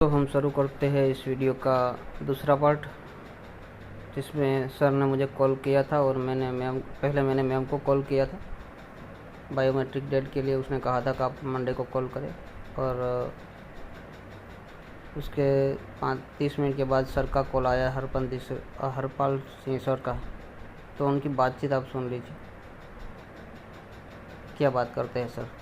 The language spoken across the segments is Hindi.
तो हम शुरू करते हैं इस वीडियो का दूसरा पार्ट, जिसमें सर ने मुझे कॉल किया था और मैंने मैम को कॉल किया था बायोमेट्रिक डेट के लिए। उसने कहा था कि आप मंडे को कॉल करें, और उसके 30 मिनट के बाद सर का कॉल आया हरपाल सिंह सर का। तो उनकी बातचीत आप सुन लीजिए, क्या बात करते हैं सर।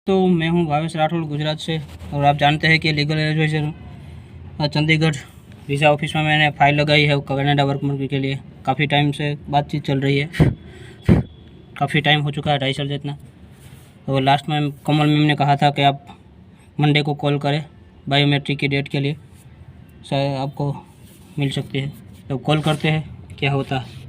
तो मैं हूं भावेश राठौड़ गुजरात से, और आप जानते हैं कि legal adviser Chandigarh visa office में मैंने फ़ाइल लगाई है कनाडा वर्क परमिट के लिए। काफ़ी टाइम से बातचीत चल रही है, काफ़ी टाइम हो चुका है, 2.5 साल जितना। तो लास्ट में कमल मैम ने कहा था कि आप मंडे को कॉल करें बायोमेट्रिक की डेट के लिए, शायद आपको मिल सकती है। तो कॉल करते हैं, क्या होता है।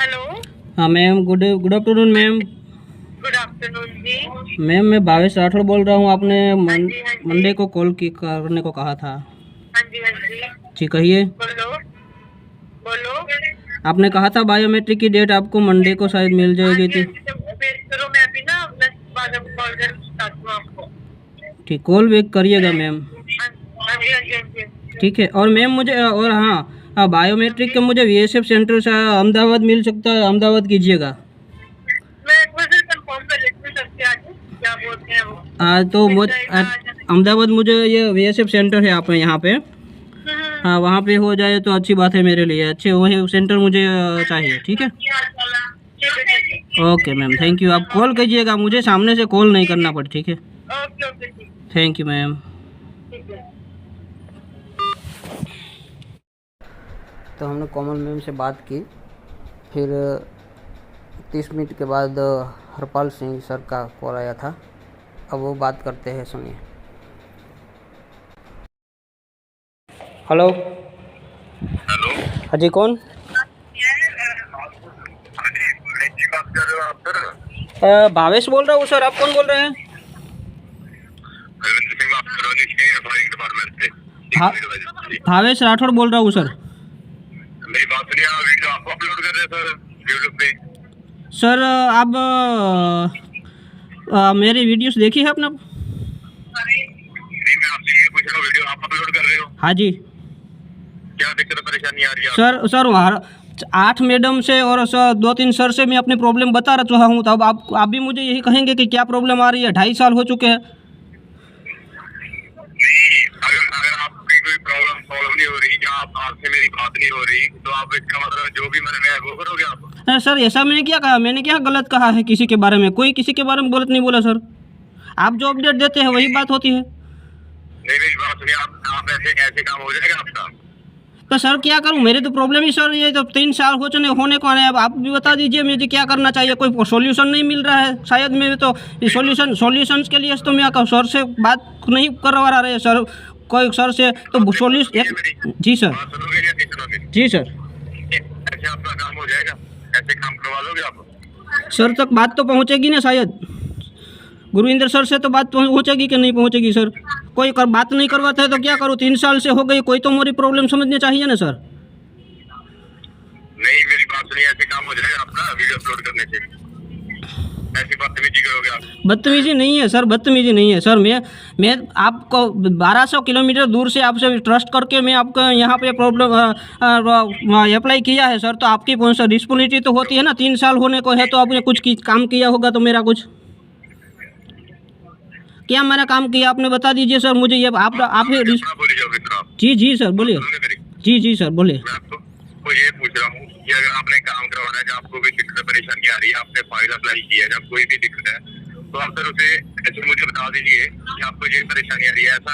हेलो। हाँ ma'am, good afternoon ma'am. Good afternoon जी। मैम मैं भावेश राठौड़ बोल रहा हूँ। आपने हाँ जी। मंडे को कॉल करने को कहा था। हाँ जी। जी कहिए। बोलो बोलो। आपने कहा था बायोमेट्रिक की डेट आपको मंडे को शायद मिल जाएगी थी। तो वेट करो, मैं अभी ना 10 बाद अब कॉल कर बताती हूँ आपको। ठीक, कॉल बैक करिएगा मैम। हाँ जी। ठीक है। और मैम मुझे बायोमेट्रिक का मुझे वीएसएफ सेंटर से अहमदाबाद मिल सकता है, अहमदाबाद कीजिएगा। मैं एक बार फिर कंफर्म कर लेती हूँ सबसे आगे क्या बोलते हैं वो। तो अहमदाबाद मुझे ये वीएसएफ सेंटर है आप यहाँ पे, हाँ वहाँ पे हो जाए तो अच्छी बात है मेरे लिए। अच्छे वही सेंटर मुझे चाहिए। ठीक है, ओके मैम, थैंक यू। आप कॉल कीजिएगा, मुझे सामने से कॉल नहीं करना पड़े। ठीक है, ओके। Thank you ma'am. तो हमने कॉमन मैम से बात की, फिर 30 मिनट के बाद हरपाल सिंह सर का कॉल आया था। अब वो बात करते हैं, सुनिए। हेलो। हेलो। हाँ जी, कौन? बात कर रहे हो आप सर? भावेश बोल रहा हूँ सर। आप कौन बोल रहे हैं? रविंद्र सिंह बात कर रहा हूँ फायरिंग डिपार्टमेंट से। भावेश राठौड़ बोल रहा हूँ सर। मेरी बात सुनिए, आप वीडियो आपको अपलोड कर रहे हैं सर यूट्यूब पे। सर आप मेरी वीडियोस देखी है आपने? नहीं, मैं आपसे ये पूछ रहा हूँ, वीडियो आप अपलोड कर रहे हो? हाँ जी। क्या दिक्कत परेशानी आ रही है? सर 8 मैडम से और 2-3 सर से मैं अपनी प्रॉब्लम बता रहा हूँ। तो अब आप भी मुझे यही कहेंगे कि क्या प्रॉब्लम आ रही है? 2.5 साल हो चुके हैं। नहीं, अगर आपकी कोई प्रॉब्लम सॉल्व नहीं हो रही या आपसे मेरी बात नहीं हो रही, तो आप इसका मतलब जो भी मैंने वो करोगे आप? सर ऐसा मैंने क्या कहा? मैंने क्या गलत कहा है किसी के बारे में? कोई किसी के बारे में गलत नहीं बोला सर। आप जो अपडेट देते हैं वही बात होती है। नहीं, मेरी बात सुनिए, आप ऐसे काम हो जाएगा आपका? तो सर क्या करूं? मेरे तो प्रॉब्लम ही सर ये तो 3 साल होने को आने। अब आप भी बता दीजिए मुझे क्या करना चाहिए। कोई सॉल्यूशन नहीं मिल रहा है शायद। मैं तो सॉल्यूशन के लिए तो मैं सर से बात नहीं करवा रहे सर, कोई सर से तो सॉल्यूशन। जी सर। सुनोगे या नहीं सुनोगे? जी सर। ऐसे आपका काम हो जाएगा? ऐसे काम करवा लोगे आप? सर तक बात तो पहुंचेगी ना शायद। गुरुविंदर सर से तो बात पहुंचेगी कि नहीं पहुंचेगी सर? कोई बात नहीं करवाता है तो क्या करूं? 3 साल से हो गई, कोई तो मेरी प्रॉब्लम समझनी चाहिए ना सर। नहीं, मेरी बात सुनिए, ऐसे काम हो जाएगा आपका वीडियो अपलोड करने से? ऐसी बदतमीजी करोगे आप? बदतमीजी नहीं है सर, बदतमीजी नहीं है सर। मैं आपको 1200 किलोमीटर दूर से आपसे ट्रस्ट करके मैं आपको यहाँ पे प्रॉब्लम अप्लाई किया है सर। तो आपकी रिस्पॉन्सिबिलिटी तो होती है ना। 3 साल होने को है तो आपने कुछ काम किया होगा। तो मेरा कुछ क्या मैंने काम किया आपने बता दीजिए सर मुझे। ये आपने बोली जाओगे सर आप? जी सर बोलिए। जी सर बोलिए। मैं आपको ये पूछ रहा हूँ कि अगर आपने काम करवाना है, जब आपको कोई दिक्कत परेशानी आ रही है, आपने फाइल अप्लाई की है, जब कोई भी दिक्कत है, तो आप सर उसे ऐसे मुझे बता दीजिए कि आपको ये परेशानी आ रही है। ऐसा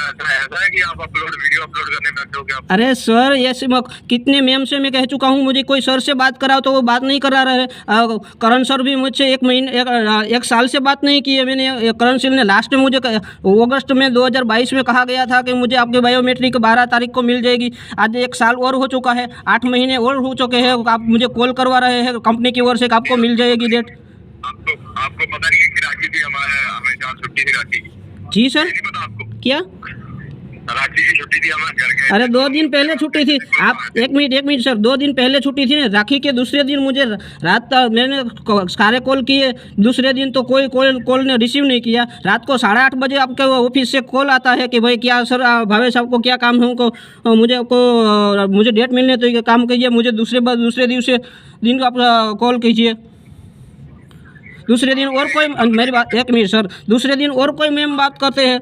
है कि आप वीडियो अपलोड करने में लगते हो क्या? अरे सर ऐसे कितने मेम से मैं कह चुका हूँ, मुझे कोई सर से बात कराओ तो वो बात नहीं करा रहे। करण सर भी मुझसे एक साल से बात नहीं की है। मैंने करण सर ने लास्ट में मुझे अगस्त में 2022 में कहा गया था कि मुझे आपके बायोमेट्रिक 12 तारीख को मिल जाएगी। आज 1 साल और हो चुका है, 8 महीने और हो चुके हैं। आप मुझे कॉल करवा रहे हैं कंपनी की ओर से कि आपको मिल जाएगी डेट। आपको पता नहीं है कि राखी थी हमें जहाँ छुट्टी थी राखी? जी सर। नहीं पता आपको? क्या? राखी की छुट्टी थी हमारे घर के। अरे 2 दिन पहले छुट्टी थी। आप एक मिनट सर, 2 दिन पहले छुट्टी थी ना। राखी के दूसरे दिन मुझे रात मैंने सारे कॉल किए, दूसरे दिन तो कोई कॉल ने रिसीव नहीं किया। रात को 8:30 बजे आपके ऑफिस से कॉल आता है कि भाई क्या सर भावेश आपको क्या काम है, उनको मुझे डेट मिलने तो ये काम कीजिए, मुझे दूसरे दिन आप कॉल कीजिए। दूसरे दिन और कोई मेरी बात, एक मिनट सर, दूसरे दिन और कोई मैम बात करते हैं।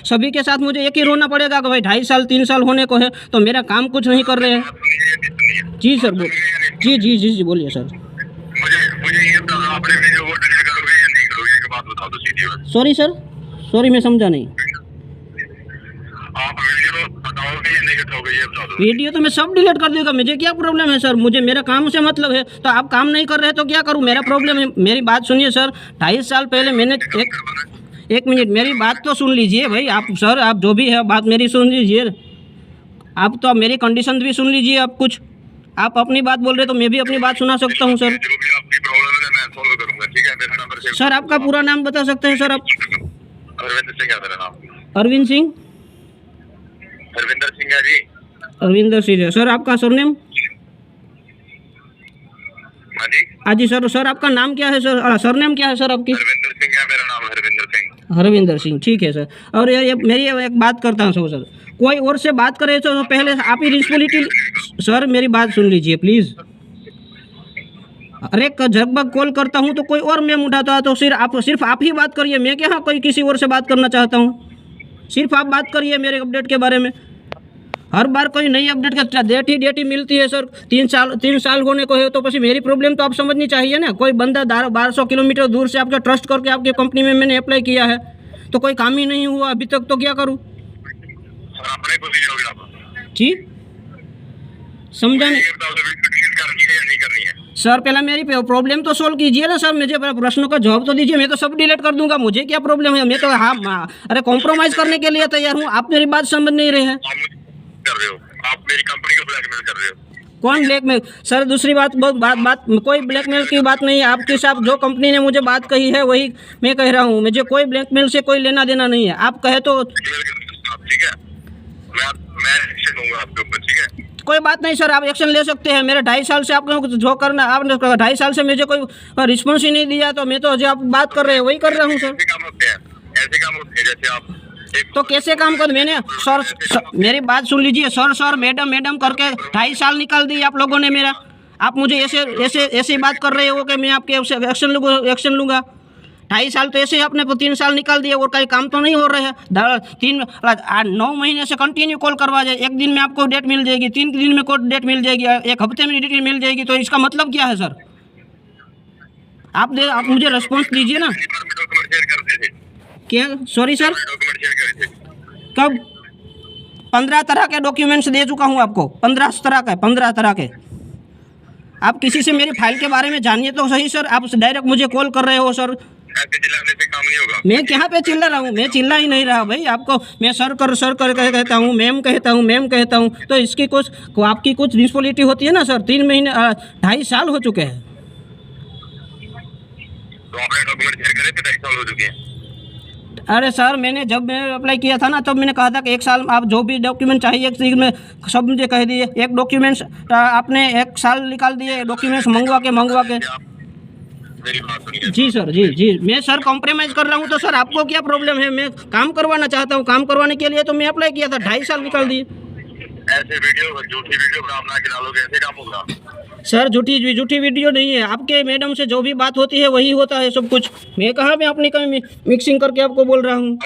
सभी के साथ मुझे एक ही रोना पड़ेगा कि भाई 2.5 साल 3 साल होने को है तो मेरा काम कुछ नहीं कर रहे हैं। जी सर जी बोलिए सर। मुझे ये बताओ, आपने वीडियो को डिलीट करोगे या नहीं करोगे? एक बात बता दो सीधी बात। सॉरी सर, सॉरी मैं समझा नहीं। आप वीडियो हटाओगे या नहीं हटाओगे ये बता दो। वीडियो तो मैं सब डिलीट कर दूंगा, मुझे क्या प्रॉब्लम है सर? मुझे मेरा काम से मतलब है, तो आप काम नहीं कर रहे तो क्या करूं? मेरा प्रॉब्लम है। मेरी बात सुनिए सर, 2.5 साल पहले मैंने एक मिनट मेरी बात तो सुन लीजिए भाई। आप सर, आप जो भी है बात मेरी सुन लीजिए। आप तो मेरी कंडीशन भी सुन लीजिए। आप कुछ आप अपनी बात बोल रहे तो मैं भी अपनी बात सुना सकता हूँ सर। जो भी आपकी प्रॉब्लम है मैं सॉल्व करूंगा, ठीक है? मेरा नंबर सेव। सर आपका पूरा नाम बता सकते हैं सर? आप अरविंदर सिंह है मेरा नाम। अरविंद सिंह? हरविंदर सिंह है जी। अरविंदर सिंह है सर। आपका सरनेम? हाँ जी। हाँ जी सर। सर आपका नाम क्या है सर? सरनेम क्या है सर आपकी? हरविंदर सिंह है मेरा नाम, हरविंदर सिंह। हरविंदर सिंह, ठीक है सर। और ये मेरी एक बात करता हूँ सर, कोई और से बात करे तो पहले आप ही रिस्पॉन्सिबिलिटी। सर मेरी बात सुन लीजिए प्लीज़। अरे जगभग कॉल करता हूँ तो कोई और मैम उठाता है तो सिर्फ आप ही बात करिए। मैं क्या कोई किसी और से बात करना चाहता हूँ? सिर्फ आप बात करिए मेरे अपडेट के बारे में। हर बार कोई नई अपडेट का डेट ही मिलती है सर। 3 साल होने को है तो फिर मेरी प्रॉब्लम तो आप समझनी चाहिए ना। कोई बंदा 1200 किलोमीटर दूर से आपका ट्रस्ट करके आपके कंपनी में मैंने अप्लाई किया है तो कोई काम ही नहीं हुआ अभी तक, तो क्या करूँ? जी समझा नहीं सर। पहले मेरी प्रॉब्लम तो सोल्व कीजिए ना सर, मुझे प्रश्नों का जवाब तो दीजिए। मैं तो सब डिलीट कर दूंगा, मुझे क्या प्रॉब्लम है? मैं तो अरे कॉम्प्रोमाइज़ करने के लिए तैयार हूँ। आप मेरी बात समझ नहीं रहे हैं। कर रहे हो आप मेरी कंपनी को ब्लैकमेल कर रहे हो। कौन ब्लैकमेल? सर दूसरी बात कोई ब्लैकमेल की बात नहीं है। आपके साथ जो कंपनी ने मुझे बात कही है वही मैं कह रहा हूँ। मुझे कोई ब्लैकमेल से कोई लेना देना नहीं है। आप कहे तो ठीक है, मैं एक्शन लूंगा आपके ऊपर, ठीक है? कोई बात नहीं सर, आप एक्शन ले सकते हैं। मेरे 2.5 साल से आपको जो करना, आपने 2.5 साल से मुझे कोई रिस्पॉन्स ही नहीं दिया तो मैं तो जो आप बात कर रहे हैं वही कर रहा हूँ सर। ऐसे काम होते हैं जैसे आप तो कैसे काम कर? मैंने सर मेरी बात सुन लीजिए। सर मैडम करके 2.5 साल निकाल दी आप लोगों ने मेरा। आप मुझे ऐसे बात कर रहे हो कि मैं आपके एक्शन लूँगा। 2.5 साल तो ऐसे ही आपने 3 साल निकाल दिए और कहीं काम तो नहीं हो रहे हैं। 9 महीने से कंटिन्यू कॉल करवा जाए। एक दिन में आपको डेट मिल जाएगी, 3 दिन में कोई डेट मिल जाएगी, 1 हफ्ते में डेट मिल जाएगी, तो इसका मतलब क्या है सर? आप मुझे रिस्पॉन्स दीजिए ना। क्या? सॉरी सर, कब? 15 तरह के डॉक्यूमेंट्स दे चुका हूँ आपको। 15 तरह के। आप किसी से मेरी फाइल के बारे में जानिए तो सही सर। आप डायरेक्ट मुझे कॉल कर रहे हो सर। चिल्लाने से काम नहीं होगा। मैं कहाँ पे चिल्ला रहा हूँ? मैं चिल्ला ही नहीं रहा भाई। आपको मैं सर कर कहता हूँ, मैम कहता हूँ तो इसकी आपकी कुछ रिस्पॉन्सिबिलिटी होती है ना सर। 3 महीने 2.5 साल हो चुके हैं। तो आपने डॉक्यूमेंट शेयर करे थे, 2.5 साल हो चुके हैं। अरे सर मैंने अप्लाई किया था ना तब मैंने कहा था कि 1 साल आप जो भी डॉक्यूमेंट चाहिए 1 दिन में सब मुझे कह दिए। एक डॉक्यूमेंट्स आपने 1 साल निकाल दिए, डॉक्यूमेंट्स मंगवा के। मेरी बात सुनिए। जी सर, जी मैं सर कॉम्प्रोमाइज़ कर रहा हूँ तो सर आपको क्या प्रॉब्लम है? मैं काम करवाना चाहता हूँ। काम करवाने के लिए तो मैं अप्लाई किया था। 2.5 साल निकाल दिए। ऐसे झूठी वीडियो पर आप ना डालोगे, ऐसे काम होगा सर? झूठी वीडियो नहीं है। आपके मैडम से जो भी बात होती है वही होता है सब कुछ। मैं कहाँ मैं अपनी कहीं मिक्सिंग करके आपको बोल रहा हूँ।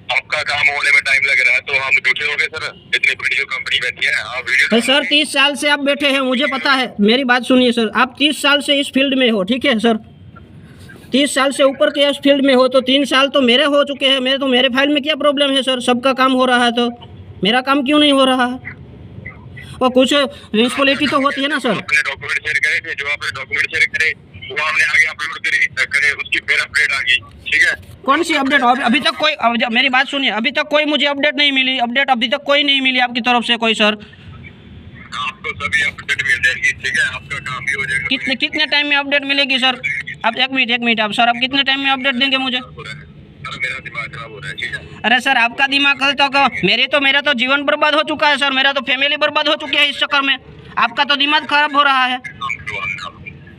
आपका काम होने में टाइम लग रहा है तो हम झूठे हो गए सर? इतनी बड़ी जो कंपनी बैठी है आप वीडियो। सर 30 साल से आप बैठे हैं, मुझे पता है। मेरी बात सुनिए सर, आप 30 साल से इस फील्ड में हो, ठीक है सर? 30 साल से ऊपर के इस फील्ड में हो तो 3 साल तो मेरे हो चुके हैं, मेरे फाइल में क्या प्रॉब्लम है सर? सबका काम हो रहा है तो मेरा काम क्यों नहीं हो रहा है? और कुछ रिस्पॉन्सिबिलिटी तो होती है ना सर। अपने डॉक्यूमेंट शेयर करे थे, जो आपने डॉक्यूमेंट शेयर करे वो हमने आगे अपलोड करे, उसकी फिर अपडेट आ गई, ठीक है। कौन सी अपडेट? अभी तक कोई, मेरी बात सुनिए, अभी तक कोई मुझे अपडेट नहीं मिली, अपडेट अभी तक कोई नहीं मिली आपकी तरफ से कोई सर। आपको सभी अपडेट मिल जाएगी, ठीक है, आपका काम भी हो जाएगा। कितने टाइम में अपडेट मिलेगी सर? आप एक मिनट आप सर, आप कितने टाइम में अपडेट देंगे मुझे? मेरा दिमाग खराब हो रहा है, ठीक है। अरे सर आपका दिमाग तो मेरा तो जीवन बर्बाद हो चुका है सर, मेरा तो फैमिली बर्बाद हो चुकी है इस चक्कर में, आपका तो दिमाग खराब हो रहा है।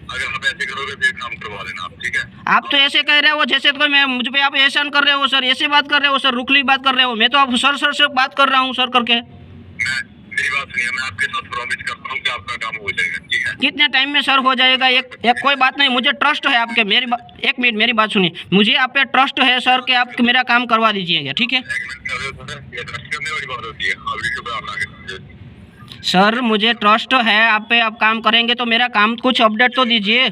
अगर आप ऐसे करोगे तो काम करवा देना आप, ठीक है। आप तो ऐसे कह रहे हो जैसे तो मैं मुझ पे आप एहसान कर रहे हो सर, ऐसे बात कर रहे हो सर, रुखली बात कर रहे हो। मैं तो आप सर से बात कर रहा हूँ सर करके। मेरी बात सुनिए, मैं आपके साथ प्रॉमिस करता हूँ कि आपका काम हो जाएगा, ठीक है। कितने टाइम में सर हो जाएगा? एक कोई बात नहीं, मुझे ट्रस्ट है आपके। एक मिनट मेरी बात सुनिए, मुझे आप पे ट्रस्ट है सर कि आप मेरा काम करवा दीजिएगा, ठीक है सर? मुझे ट्रस्ट है आप पे, आप काम करेंगे तो मेरा काम कुछ अपडेट तो दीजिए।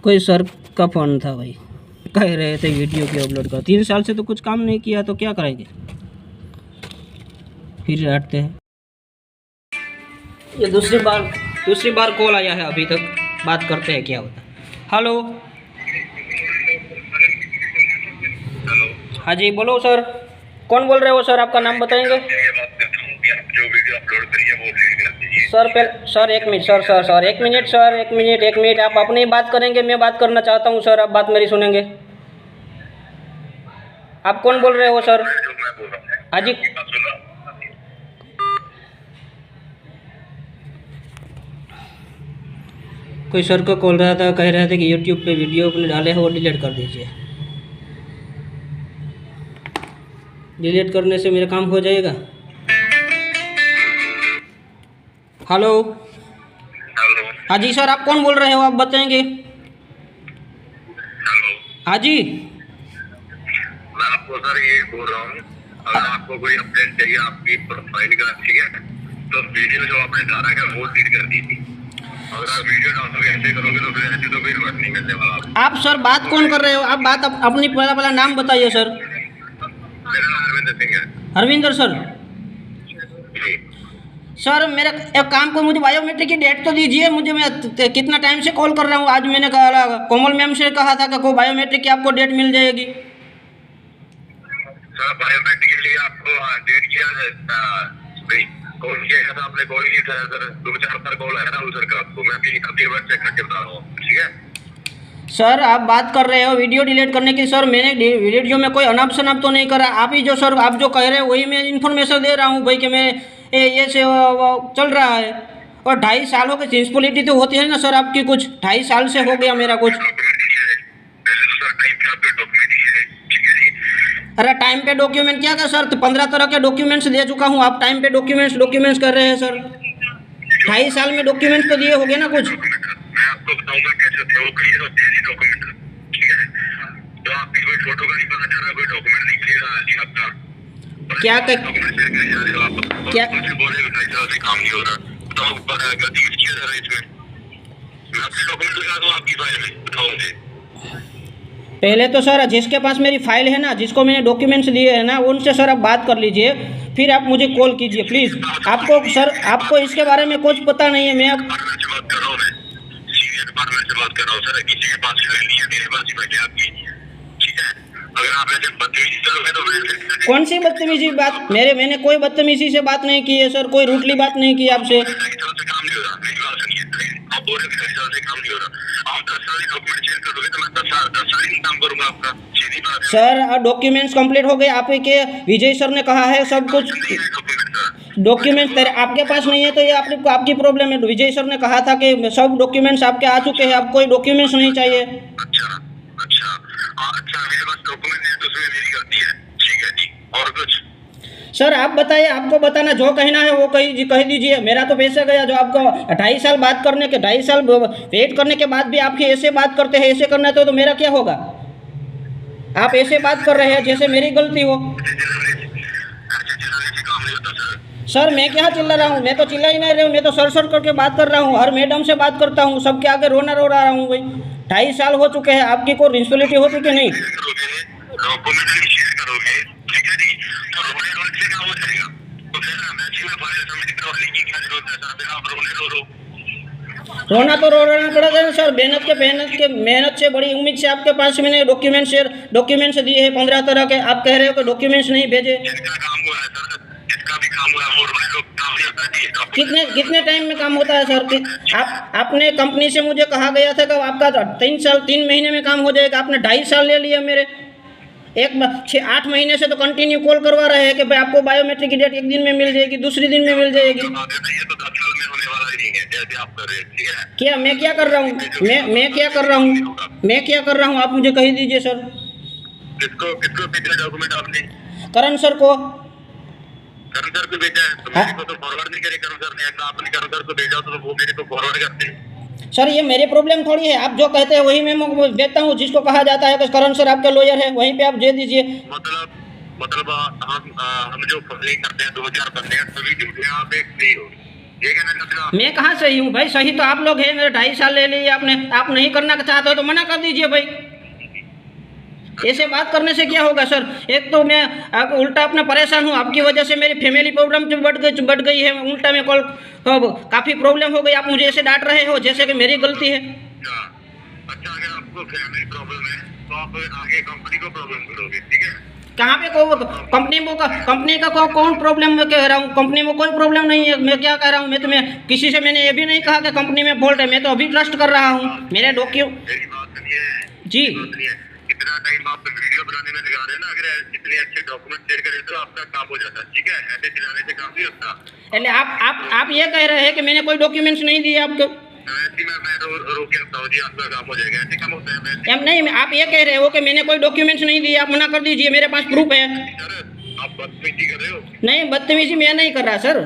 कोई सर का फोन था भाई, कह रहे थे वीडियो की अपलोड कर। 3 साल से तो कुछ काम नहीं किया तो क्या करेंगे? फिर हटते हैं। ये दूसरी बार कॉल आया है, अभी तक बात करते हैं क्या होता है। हेलो, हाँ जी बोलो सर, कौन बोल रहे हो सर? आपका नाम बताएंगे सर? एक मिनट सर, एक मिनट आप अपनी बात करेंगे, मैं बात करना चाहता हूँ सर, आप बात मेरी सुनेंगे। आप कौन बोल रहे हो सर? हाँ जी, कोई सर को कॉल रहा था, कह रहे थे कि यूट्यूब पे वीडियो अपने डाले हैं वो डिलीट कर दीजिए। डिलीट करने से मेरा काम हो जाएगा। हेलो, हाँ जी सर, आप कौन बोल रहे हो? आप बताएंगे। हाँ जी, मैं आपको सर ये बोल रहा हूँ, अगर आपको कोई अपडेट चाहिए आपकी प्रोफाइल का, ठीक है, तो वीडियो जो आपने डाला है वो डिलीट कर दीजिए। अगर आप वीडियो डालोगे ऐसे करोगे तो फिर ऐसे तो कोई रिवर्स नहीं करने वाला। आप सर बात कौन कर रहे हो? आप बात अपनी पहला नाम बताइए सर। मेरा नाम हरविंदर सिंह है। हरविंदर सर? सर मेरा एक काम को, मुझे बायोमेट्रिक की डेट तो दीजिए मुझे। मैं कितना टाइम से कॉल कर रहा हूँ। आज मैंने कहा, कोमल मैम से कहा था कि कोई बायोमेट्रिक की आपको डेट मिल जाएगी। सर बायोमेट्रिक के लिए आपको डेट किया है, कॉल किया था आपने, कॉल किया था सर, 2-4 बार कॉल आया था सर का आपको। मैं भी अपनी बार चेक करके बता रहा हूँ, ठीक है। सर आप बात कर रहे हो वीडियो डिलीट करने की। सर मैंने वीडियो में कोई अनाप शनाप तो नहीं करा। आप ही जो सर, आप जो कह रहे हो वही मैं इन्फॉर्मेशन दे रहा हूँ भाई कि मैं ये से चल रहा है। और 2.5 सालों की रिस्पॉन्सिबिलिटी तो होती है ना सर आपकी। कुछ 2.5 साल से हो गया मेरा कुछ। अरे टाइम पे डॉक्यूमेंट क्या सर? तो 15 तरह के डॉक्यूमेंट्स दे चुका हूँ। आप टाइम पे डॉक्यूमेंट्स कर रहे हैं सर। 2.5 साल में डॉक्यूमेंट्स तो दिए होंगे ना कुछ। मैं आपको बताऊंगा कैसे थे वो, क्लियर होते हैं डॉक्यूमेंट, ठीक है। तो आपकी कोई फोटो का नहीं पता चल रहा, कोई डॉक्यूमेंट नहीं क्लियर आ रही आपका। क्या क्या बोले से काम नहीं हो रहा, तो गलती किसकी है इसमें? मैं आपके डॉक्यूमेंट लगा दूं आपकी फाइल में, बताओ मुझे। पहले तो सर जिसके पास मेरी फाइल है ना, जिसको मैंने डॉक्यूमेंट्स दिए हैं ना, उनसे सर आप बात कर लीजिए, फिर आप मुझे कॉल कीजिए प्लीज़। आपको सर, आपको इसके बारे में कुछ पता नहीं है। मैं अब बात कर रहा हूँ सर, किसी के पास फाइल नहीं है, मेरे पास ही बैठे आपकी, ठीक है। अगर आप ऐसे बदतमीजी करोगे तो कौन सी बदतमीजी बात? मैंने कोई बदतमीजी से बात नहीं की है सर, कोई रूटली बात नहीं की आपसे। काम नहीं हो रहा, मेरी बात सुनिए, आप बोल रहे हैं काम नहीं हो रहा। आप 10 साल डॉक्यूमेंट चेंज करोगे तो मैं 10 साल ही काम करूंगा आपका, सीधी बात है सर। डॉक्यूमेंट्स कंप्लीट हो गए आपके, विजय सर ने कहा है सब कुछ। डॉक्यूमेंट आपके पास नहीं है तो ये आपकी प्रॉब्लम है। विजय सर ने कहा था कि सब डॉक्यूमेंट्स आपके आ चुके हैं, अब कोई डॉक्यूमेंट्स नहीं चाहिए। अच्छा मेरे पास डॉक्यूमेंट है तो उसमें मेरी गलती है, ठीक है जी। और कुछ सर आप बताइए, आपको बताना जो कहना है वो कह दीजिए। मेरा तो पैसा गया जो आपको 2.5 साल बात करने के, 2.5 साल वेट करने के बाद भी आपके ऐसे बात करते हैं, ऐसे करना तो मेरा क्या होगा? आप ऐसे बात कर रहे हैं जैसे मेरी गलती हो। सर मैं क्या चिल्ला रहा हूँ, मैं तो चिल्ला ही नहीं रहा हूँ, मैं तो सर करके बात कर रहा हूँ, हर मैडम से बात करता हूँ, सबके आगे रोना रो रहा हूँ भाई। 2.5 साल हो चुके हैं, आपकी कोई रिस्पॉन्सिबिलिटी होती कि नहीं? डॉक्यूमेंट शेयर करोगे, ठीक है जी, तो रोने रोने से क्या हो जाएगा? तो फिर मैच में फाइल सबमिट करवाने की क्या जरूरत है सर? फिर आप रो रोना तो रोना पड़ेगा ना सर, मेहनत से बड़ी उम्मीद से आपके पास मैंने डॉक्यूमेंट्स दिए हैं 15 तरह के, आप कह रहे हो कि डॉक्यूमेंट्स नहीं भेजे। जिसका काम हुआ है सर, जिसका भी काम हुआ है वो रोने लोग काम नहीं होता है। कितने टाइम में काम होता है सर? कि आपने कंपनी से मुझे कहा गया था कि आपका 3 महीने में काम हो जाएगा, आपने 2.5 साल ले लिया मेरे। 8 महीने से तो कंटिन्यू कॉल करवा रहे हैं कि भाई आपको बायोमेट्रिक की डेट एक दिन में मिल जाएगी, दूसरे दिन में मिल जाएगी। ये तो 10 साल में होने वाला ही नहीं है जैसे आप कर रहे हैं, ठीक है? क्या मैं क्या कर रहा हूँ? मैं क्या कर रहा हूँ आप मुझे कह दीजिए सर। किसको भेजा डॉक्यूमेंट आपने? करण सर को। करण सर को भेजा है तो मेरे को तो फॉरवर्ड नहीं करे करण सर ने। अगर आपने करण सर को भेजा तो वो मेरे को फॉरवर्ड करते। सर ये मेरे प्रॉब्लम थोड़ी है, आप जो कहते हैं वही मैं भेजता हूँ, जिसको कहा जाता है कि करण सर आपके लॉयर है, वहीं पे आप दे दीजिए। मतलब हम जो फसलें करते हैं 2000 बंदे हैं, सभी ड्यूटियां आप एक नहीं हो, ये कहना चाहते हो? मैं कहाँ सही हूँ भाई? सही तो आप लोग हैं, मेरे 2.5 साल ले लिए आपने। आप नहीं करना चाहते हो तो मना कर दीजिए भाई। ऐसे बात करने से क्या होगा सर? एक तो मैं उल्टा अपना परेशान हूँ, आपकी वजह से मेरी फैमिली प्रॉब्लम बढ़ गई है, उल्टा में काफ़ी प्रॉब्लम हो गई। आप मुझे ऐसे डांट रहे हो जैसे कि मेरी गलती है। अच्छा अगर आपको फैमिली प्रॉब्लम है तो आप आगे कंपनी को प्रॉब्लम करोगे, ठीक है? कहाँ पे कंपनी का कौन प्रॉब्लम मैं कह रहा हूँ? कंपनी में कोई प्रॉब्लम नहीं है। मैं क्या कह रहा हूँ, मैं किसी से मैंने ये भी नहीं कहा कि कंपनी में फॉल्ट है। मैं तो अभी ट्रस्ट कर रहा हूँ मेरे मेरी बात सुनिए जी। इतना टाइम आप वीडियो बनाने में लगा रहे हैं ना, अगर इतने अच्छे डॉक्यूमेंट शेयर करें तो आपका काम हो जाता है, ठीक है? ऐसे चलाने से काम नहीं होता। એટલે आप ये कह रहे हैं कि मैंने कोई डॉक्यूमेंट्स नहीं दिए आपको? ऐसे मैं रोक के रखता हूँ जी, आपका काम हो जाएगा। ऐसे काम होता है? एम नहीं, आप ये कह रहे हो कि मैंने कोई डॉक्यूमेंट्स नहीं दिए, आप मना कर दीजिए, मेरे पास प्रूफ है। सर आप बदतमीजी कर रहे हो। नहीं, बदतमीजी मैं नहीं कर रहा सर,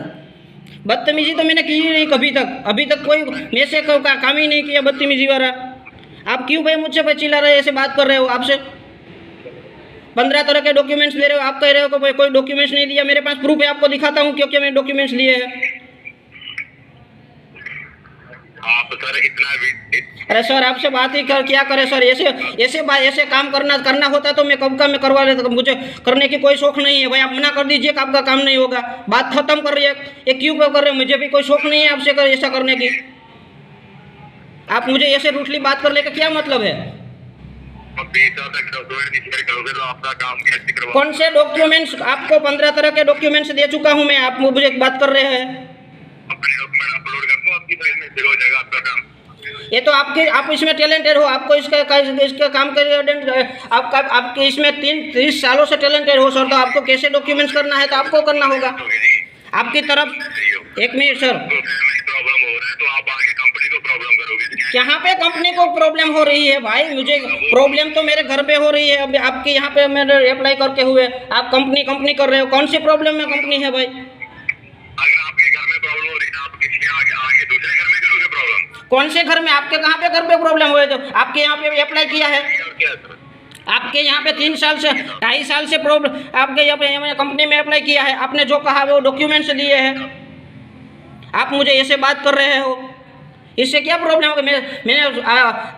बदतमीजी तो मैंने की ही नहीं कभी तक। अभी तक कोई मेरे से काम ही नहीं किया बदतमीजी वाला। आप क्यों भाई मुझसे चिल्ला रहे, ऐसे बात कर रहे हो? आपसे 15 तरह के डॉक्यूमेंट्स ले रहे हो, आप कह रहे हो कि भाई कोई डॉक्यूमेंट्स नहीं दिया। मेरे पास प्रूफ है, आपको दिखाता हूँ क्योंकि मैंने डॉक्यूमेंट्स लिए हैं। आप सर इतना अरे सर आपसे बात ही क्या करें सर? ऐसे काम करना होता तो मैं कब का मैं करवा लेता। मुझे करने की कोई शौक नहीं है भाई। आप मना कर दीजिए कि आपका काम नहीं होगा, बात खत्म कर रही है। ये क्यों कर रहे हैं? मुझे भी कोई शौक नहीं है आपसे ऐसा करने की। आप मुझे ऐसे रूठली बात करने का क्या मतलब है? कौन से डॉक्यूमेंट्स? आपको 15 तरह के डॉक्यूमेंट्स दे चुका हूँ मैं, आप मुझे बात कर रहे हैं। अपने डॉक्यूमेंट अपलोड कर दो, आपकी फाइल में फिर हो जाएगा आपका काम। ये तो आप इसमें टैलेंटेड हो, आपको इसका काम आपके इसमें 30 सालों से टैलेंटेड हो सर, तो आपको कैसे डॉक्यूमेंट्स करना है तो आपको करना होगा। आपकी तरफ एक मिनट सर, प्रॉब्लम हो रहा है तो आप आगे कंपनी को प्रॉब्लम करोगे। यहाँ पे कंपनी को प्रॉब्लम हो रही है भाई? मुझे प्रॉब्लम तो मेरे घर पे हो रही है। अभी आपके यहाँ पे मैंने अप्लाई करके हुए, आप कंपनी कर रहे हो। कौन सी प्रॉब्लम में कंपनी है भाई? अगर आपके घर में प्रॉब्लम हो रही है आप किसी आगे दूसरे घर में करोगे प्रॉब्लम? कौन से घर में? आपके कहाँ पे घर पे प्रॉब्लम हुए? तो आपके यहाँ पे अप्लाई किया है, आपके यहाँ पे 3 साल से 2.5 साल से प्रॉब्लम, आपके यहाँ पे कंपनी में अप्लाई किया है, आपने जो कहा वो डॉक्यूमेंट्स दिए हैं। आप मुझे ऐसे बात कर रहे हो, इससे क्या प्रॉब्लम होगा? मैंने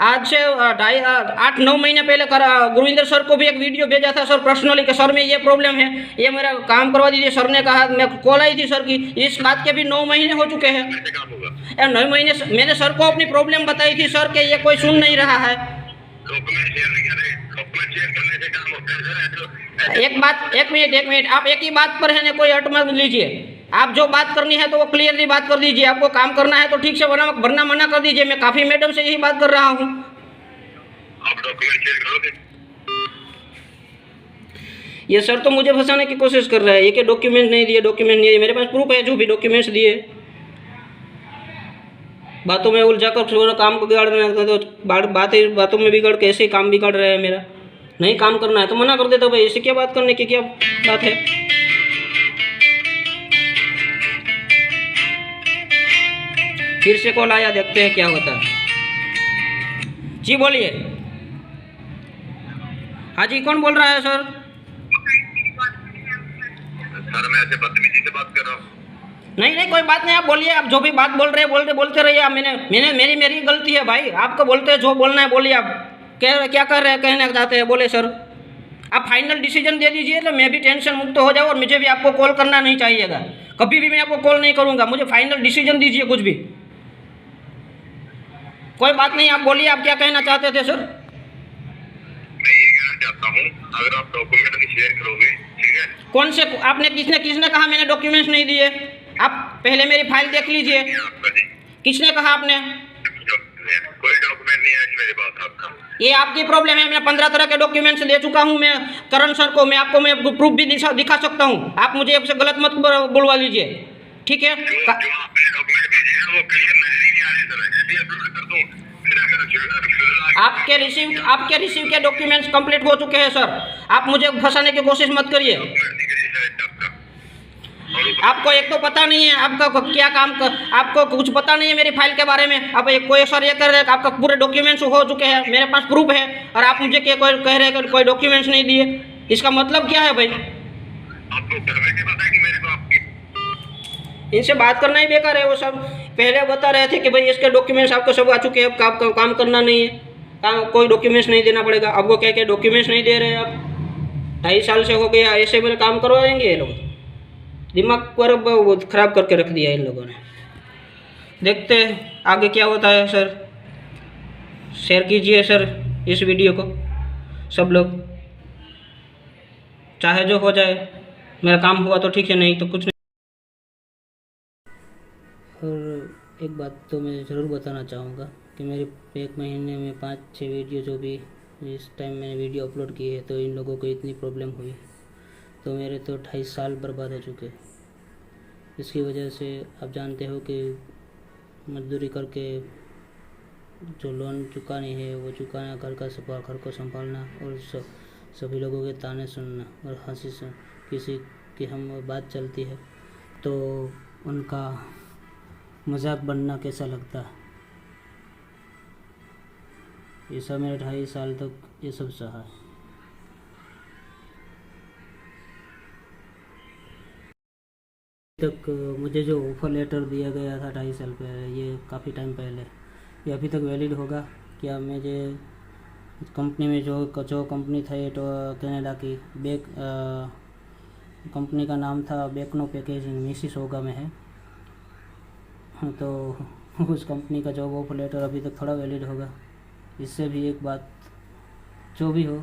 आज से 8-9 महीने पहले गुरविंदर सर को भी एक वीडियो भेजा था सर पर्सनली कि सर में ये प्रॉब्लम है, ये मेरा काम करवा दीजिए। सर ने कहा, मैं कॉल आई थी सर की, इस बात के भी 9 महीने हो चुके हैं। 9 महीने मैंने सर को अपनी प्रॉब्लम बताई थी सर के, ये कोई सुन नहीं रहा है। एक मिनट आप एक ही बात पर है ना, कोई हट मत लीजिए। आप जो बात करनी है तो वो क्लियरली बात कर दीजिए। आपको काम करना है तो ठीक से वरना मना कर दीजिए। मैं काफ़ी मैडम से यही बात कर रहा हूँ। आप डॉक्यूमेंट शेयर करोगे? ये सर तो मुझे फंसाने की कोशिश कर रहा है, ये कि डॉक्यूमेंट नहीं दिए। मेरे पास प्रूफ है, जो भी डॉक्यूमेंट्स दिए। बातों में उलझा कर काम को बिगाड़ना, तो बातों में बिगड़ के ऐसे काम बिगाड़ रहे हैं मेरा। नहीं काम करना है तो मना कर देता भाई, ऐसे क्या बात करने की क्या बात है? फिर से कॉल आया, देखते हैं क्या होता है। जी बोलिए। हाँ जी, कौन बोल रहा है सर? सर मैं ऐसे बदतमीजी से बात कर रहा हूँ। नहीं नहीं, कोई बात नहीं, आप बोलिए, आप जो भी बात बोल रहे हैं बोलते रहिए। आप मेरी गलती है भाई, आपको बोलते हैं जो बोलना है बोलिए। आप क्या कर रहे हैं, कहना चाहते हैं बोले सर। आप फाइनल डिसीजन दे दीजिए तो मैं भी टेंशन मुक्त हो जाऊँ, और मुझे भी आपको कॉल करना नहीं चाहिएगा, कभी भी मैं आपको कॉल नहीं करूँगा। मुझे फाइनल डिसीजन दीजिए कुछ भी। कोई बात नहीं, आप बोलिए, आप क्या कहना चाहते थे सर। मैं ये कहना चाहता हूँ, अगर आप डॉक्यूमेंट नहीं शेयर करोगे, ठीक है। कौन से आपने किसने कहा मैंने डॉक्यूमेंट्स नहीं दिए? आप पहले मेरी फाइल देख लीजिए। किसने कहा आपने? कोई डॉक्यूमेंट नहीं है मेरे पास आपका। ये आपकी प्रॉब्लम है। मैं 15 तरह के डॉक्यूमेंट्स दे चुका हूँ मैं करण सर को। मैं आपको प्रूफ भी दिखा सकता हूँ। आप मुझे आपसे गलत मत बुलवा लीजिए, ठीक है। जो आपने डॉक्यूमेंट भेजे हैं वो क्लियर नजर ही नहीं आ रहे सर। ऐसे अपलोड कर दूं, फिर अगर आपके रिसीव के डॉक्यूमेंट्स कंप्लीट हो चुके हैं सर। आप मुझे फंसाने की कोशिश मत करिए। आपको एक तो पता नहीं है आपका क्या काम आपको कुछ पता नहीं है मेरी फाइल के बारे में। आप कोई सर ये कह रहे हैं आपका पूरे डॉक्यूमेंट्स हो चुके हैं, मेरे पास प्रूफ है, और आप मुझे कह रहे हैं कि कोई डॉक्यूमेंट्स नहीं दिए। इसका मतलब क्या है भाई? आपको घर में क्या पता है कि मेरे को आपकी इनसे बात करना ही बेकार है। वो सब पहले बता रहे थे कि भाई इसके डॉक्यूमेंट्स आपको सब आ चुके हैं, अब आपका काम करना नहीं है, कोई डॉक्यूमेंट्स नहीं देना पड़ेगा। अब वो क्या डॉक्यूमेंट्स नहीं दे रहे हैं आप? 2.5 साल से हो गया, ऐसे मेरे काम करवाएंगे ये लोग। दिमाग पर बहुत ख़राब करके रख दिया इन लोगों ने। देखते हैं आगे क्या होता है सर। शेयर कीजिए सर इस वीडियो को, सब लोग, चाहे जो हो जाए, मेरा काम हुआ तो ठीक है, नहीं तो कुछ नहीं। और एक बात तो मैं ज़रूर बताना चाहूँगा कि मेरे एक महीने में 5-6 वीडियो जो भी इस टाइम मैंने वीडियो अपलोड की है, तो इन लोगों को इतनी प्रॉब्लम हुई, तो मेरे तो 2.5 साल बर्बाद हो चुके। इसकी वजह से आप जानते हो कि मजदूरी करके जो लोन चुकानी है वो चुकाना, घर को संभालना, और सभी लोगों के ताने सुनना, और हंसी से किसी की हम बात चलती है तो उनका मजाक बनना कैसा लगता है। ये सब मेरे 2.5 साल तक ये सब सहा है। तक मुझे जो ऑफ़र लेटर दिया गया था 2.5 साल पहले, ये काफ़ी टाइम पहले, ये अभी तक वैलिड होगा क्या? मुझे कंपनी में जो कंपनी था ये तो कनाडा की कंपनी का नाम था बेकनो पैकेजिंग, मिसिसॉगा में है। तो उस कंपनी का जॉब ऑफर लेटर अभी तक थोड़ा वैलिड होगा। इससे भी एक बात, जो भी हो,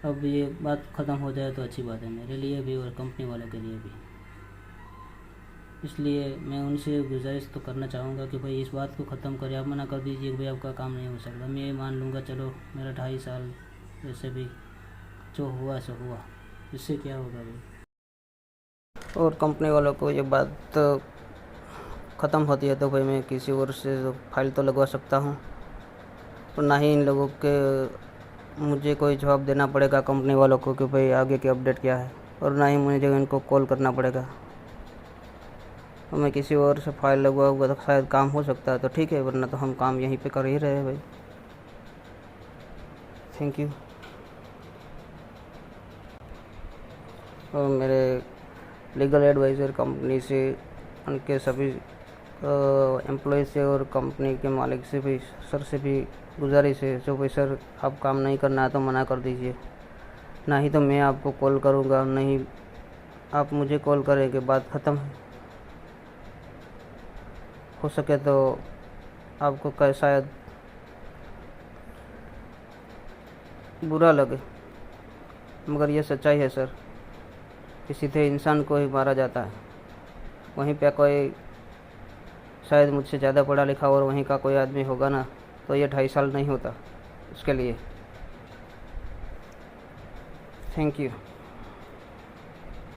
अब ये बात ख़त्म हो जाए तो अच्छी बात है मेरे लिए भी और कंपनी वालों के लिए भी। इसलिए मैं उनसे गुजारिश तो करना चाहूँगा कि भाई इस बात को ख़त्म करें। आप मना कर दीजिए कि भाई आपका काम नहीं हो सकता, मैं ये मान लूँगा, चलो मेरा 2.5 साल वैसे भी जो हुआ सो हुआ, इससे क्या होगा भाई। और कंपनी वालों को ये बात ख़त्म होती है तो भाई मैं किसी और से फाइल तो लगवा सकता हूँ, और ना ही इन लोगों के मुझे कोई जवाब देना पड़ेगा कंपनी वालों को कि भाई आगे की अपडेट क्या है, और ना ही मुझे इनको कॉल करना पड़ेगा। तो मैं किसी और से फाइल लगवाऊँगा तो शायद काम हो सकता है तो ठीक है, वरना तो हम काम यहीं पे कर ही रहे हैं भाई। Thank you. और मेरे लीगल एडवाइज़र कंपनी से, उनके सभी एम्प्लॉय से और कंपनी के मालिक से भी, सर से भी गुजारिश है, जो भाई सर आप काम नहीं करना है तो मना कर दीजिए, ना ही तो मैं आपको कॉल करूँगा, नहीं आप मुझे कॉल करेंगे, बात ख़त्म है। हो सके तो आपको शायद बुरा लगे, मगर ये सच्चाई है सर। किसी थे इंसान को ही मारा जाता है, वहीं पे कोई शायद मुझसे ज़्यादा पढ़ा लिखा और वहीं का कोई आदमी होगा ना, तो ये 2.5 साल नहीं होता उसके लिए। Thank you.